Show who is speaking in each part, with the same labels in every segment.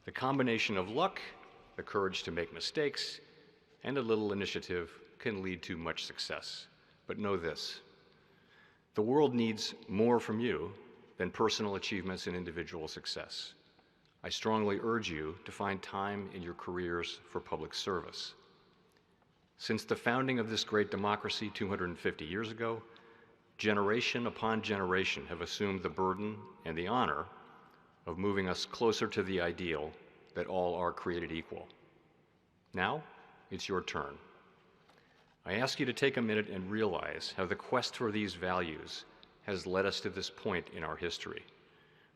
Speaker 1: The combination of luck, the courage to make mistakes, and a little initiative can lead to much success. But know this: the world needs more from you than personal achievements and individual success. I strongly urge you to find time in your careers for public service. Since the founding of this great democracy 250 years ago, generation upon generation have assumed the burden and the honor of moving us closer to the ideal that all are created equal. Now, it's your turn. I ask you to take a minute and realize how the quest for these values has led us to this point in our history.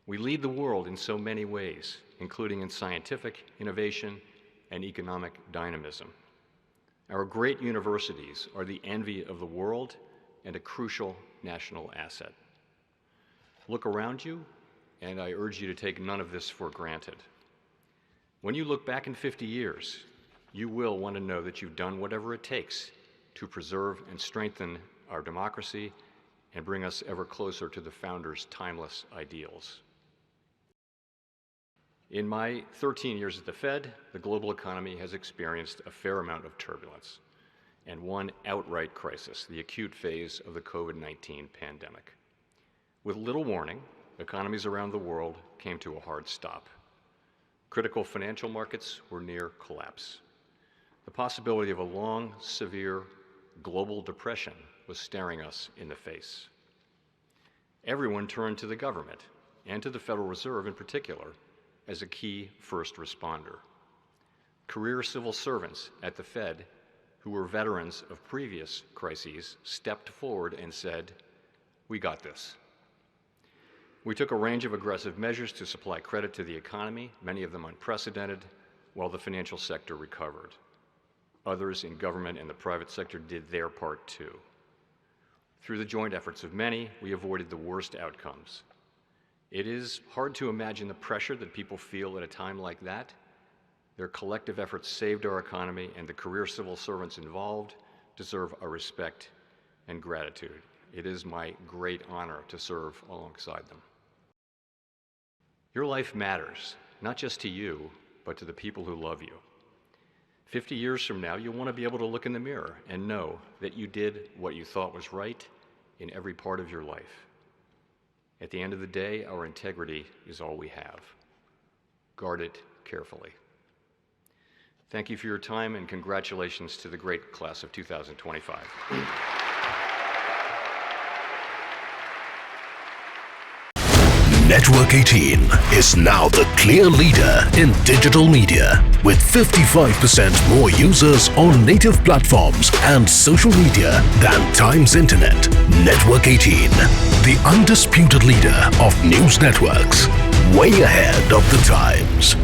Speaker 1: We lead the world in so many ways, including in scientific innovation and economic dynamism. Our great universities are the envy of the world and a crucial national asset. Look around you, and I urge you to take none of this for granted. When you look back in 50 years, you will want to know that you've done whatever it takes to preserve and strengthen our democracy and bring us ever closer to the founders' timeless ideals. In my 13 years at the Fed, the global economy has experienced a fair amount of turbulence and one outright crisis, the acute phase of the COVID-19 pandemic. With little warning, economies around the world came to a hard stop. Critical financial markets were near collapse. The possibility of a long, severe global depression was staring us in the face. Everyone turned to the government, and to the Federal Reserve in particular, as a key first responder. Career civil servants at the Fed who were veterans of previous crises stepped forward and said, "We got this." We took a range of aggressive measures to supply credit to the economy, many of them unprecedented, while the financial sector recovered. Others in government and the private sector did their part too. Through the joint efforts of many, we avoided the worst outcomes. It is hard to imagine the pressure that people feel at a time like that. Their collective efforts saved our economy, and the career civil servants involved deserve our respect and gratitude. It is my great honor to serve alongside them. Your life matters, not just to you, but to the people who love you. 50 years from now, you'll want to be able to look in the mirror and know that you did what you thought was right in every part of your life. At the end of the day, our integrity is all we have. Guard it carefully. Thank you for your time, and congratulations to the great class of 2025.
Speaker 2: Network 18 is now the clear leader in digital media, with 55% more users on native platforms and social media than Times Internet. Network 18, the undisputed leader of news networks, way ahead of the times.